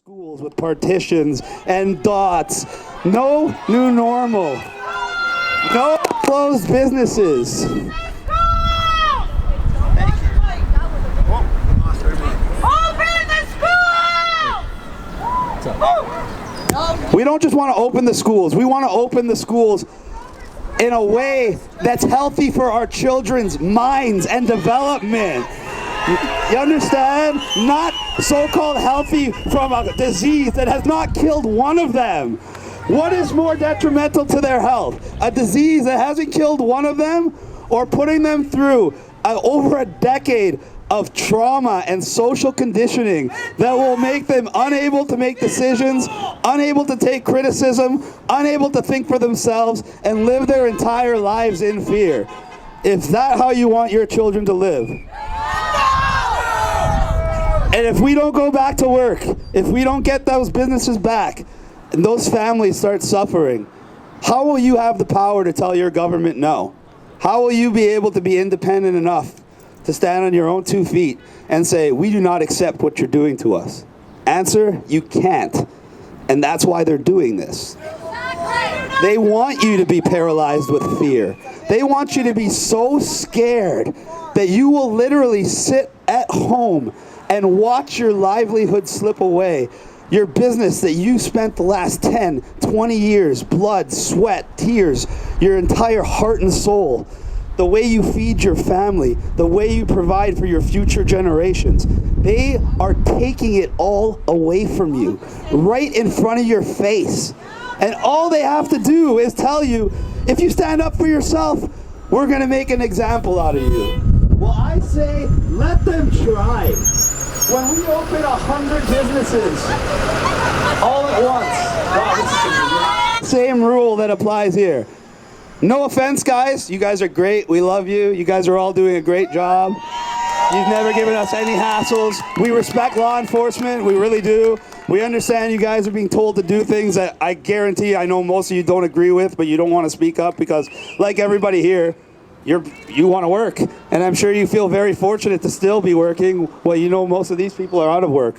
schools with partitions and dots. No new normal. No closed businesses. Open the schools! We don't just want to open the schools. We want to open the schools in a way that's healthy for our children's minds and development. You understand? Not so-called healthy from a disease that has not killed one of them. What is more detrimental to their health? A disease that hasn't killed one of them, or putting them through over a decade of trauma and social conditioning that will make them unable to make decisions, unable to take criticism, unable to think for themselves, and live their entire lives in fear? Is that how you want your children to live? And if we don't go back to work, if we don't get those businesses back, and those families start suffering, how will you have the power to tell your government no? How will you be able to be independent enough to stand on your own 2 feet and say, we do not accept what you're doing to us? Answer, you can't. And that's why they're doing this. They want you to be paralyzed with fear. They want you to be so scared that you will literally sit at home and watch your livelihood slip away. Your business that you spent the last 10, 20 years, blood, sweat, tears, your entire heart and soul, the way you feed your family, the way you provide for your future generations, they are taking it all away from you, right in front of your face. And all they have to do is tell you, if you stand up for yourself, we're going to make an example out of you. Well, I say, let them try. When we open 100 businesses all at once, same rule that applies here. No offense, guys. You guys are great. We love you. You guys are all doing a great job. You've never given us any hassles. We respect law enforcement. We really do. We understand you guys are being told to do things that I guarantee I know most of you don't agree with, but you don't want to speak up because, like everybody here, you want to work, and I'm sure you feel very fortunate to still be working. Well, you know most of these people are out of work,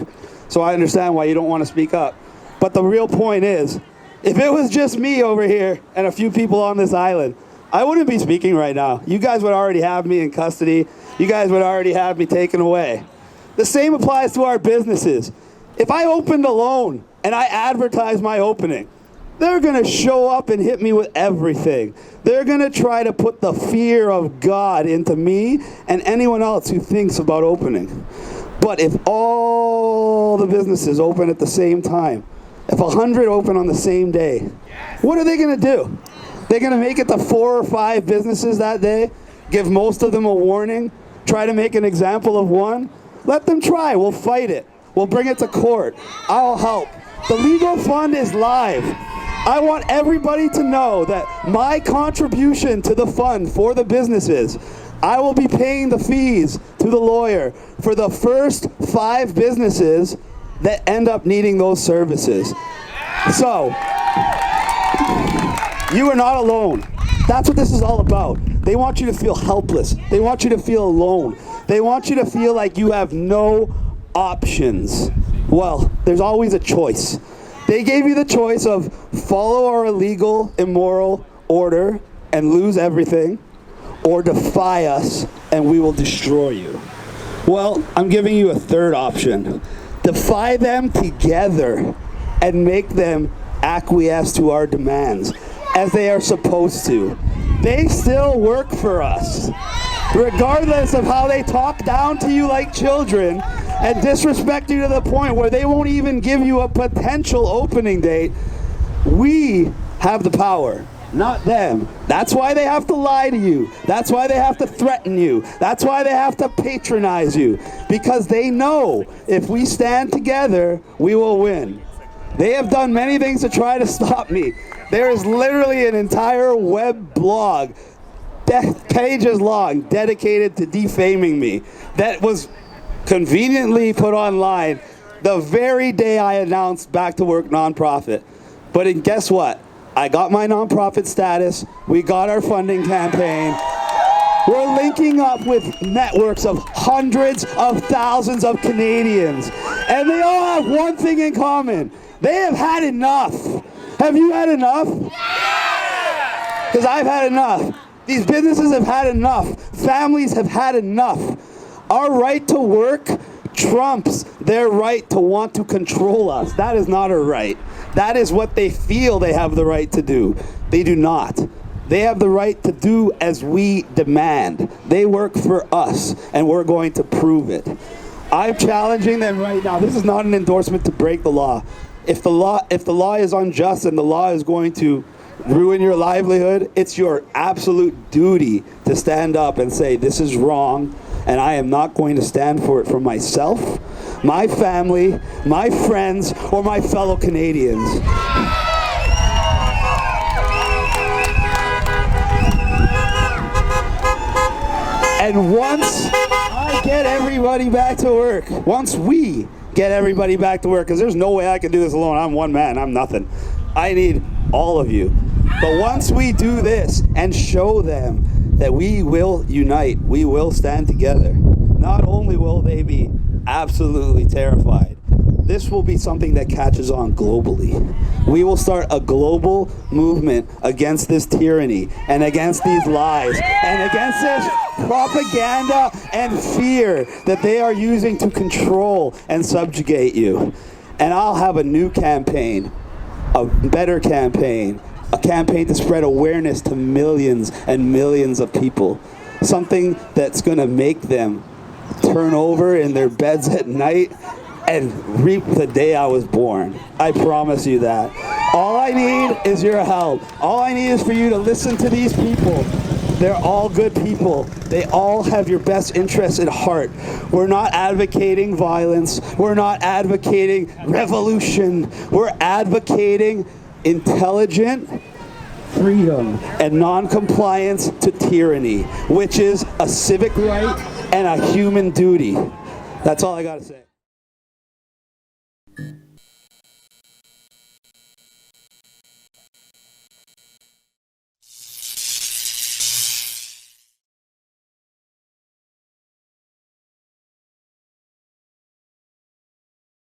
so I understand why you don't want to speak up. But the real point is, if it was just me over here and a few people on this island, I wouldn't be speaking right now. You guys would already have me in custody. You guys would already have me taken away. The same applies to our businesses. If I opened alone and I advertised my opening, they're going to show up and hit me with everything. They're going to try to put the fear of God into me and anyone else who thinks about opening. But if all the businesses open at the same time, if 100 open on the same day, what are they going to do? They're going to make it to 4 or 5 businesses that day, give most of them a warning, try to make an example of one? Let them try. We'll fight it. We'll bring it to court. I'll help. The legal fund is live. I want everybody to know that my contribution to the fund for the businesses, I will be paying the fees to the lawyer for the first 5 businesses that end up needing those services. So, you are not alone. That's what this is all about. They want you to feel helpless. They want you to feel alone. They want you to feel like you have no options. Well, there's always a choice. They gave you the choice of follow our illegal, immoral order and lose everything, or defy us and we will destroy you. Well, I'm giving you a third option. Defy them together and make them acquiesce to our demands, as they are supposed to. They still work for us. Regardless of how they talk down to you like children and disrespect you to the point where they won't even give you a potential opening date, we have the power, not them. That's why they have to lie to you. That's why they have to threaten you. That's why they have to patronize you. Because they know if we stand together, we will win. They have done many things to try to stop me. There is literally an entire web blog, pages long, dedicated to defaming me, that was conveniently put online the very day I announced Back to Work Nonprofit. But guess what? I got my nonprofit status. We got our funding campaign. We're linking up with networks of hundreds of thousands of Canadians. And they all have one thing in common. They have had enough. Have you had enough? Because I've had enough. These businesses have had enough. Families have had enough. Our right to work trumps their right to want to control us. That is not a right. That is what they feel they have the right to do. They do not. They have the right to do as we demand. They work for us, and we're going to prove it. I'm challenging them right now. This is not an endorsement to break the law. If the law is unjust and the law is going to ruin your livelihood, it's your absolute duty to stand up and say, this is wrong, and I am not going to stand for it for myself, my family, my friends, or my fellow Canadians. And once I get everybody back to work, once we get everybody back to work, because there's no way I can do this alone. I'm one man, I'm nothing. I need all of you. But once we do this and show them that we will unite, we will stand together, not only will they be absolutely terrified, this will be something that catches on globally. We will start a global movement against this tyranny and against these lies and against this propaganda and fear that they are using to control and subjugate you. And I'll have a new campaign, a better campaign, a campaign to spread awareness to millions and millions of people. Something that's going to make them turn over in their beds at night and reap the day I was born. I promise you that. All I need is your help. All I need is for you to listen to these people. They're all good people. They all have your best interests at heart. We're not advocating violence. We're not advocating revolution. We're advocating intelligent freedom and non-compliance to tyranny, which is a civic right and a human duty. That's all I gotta say.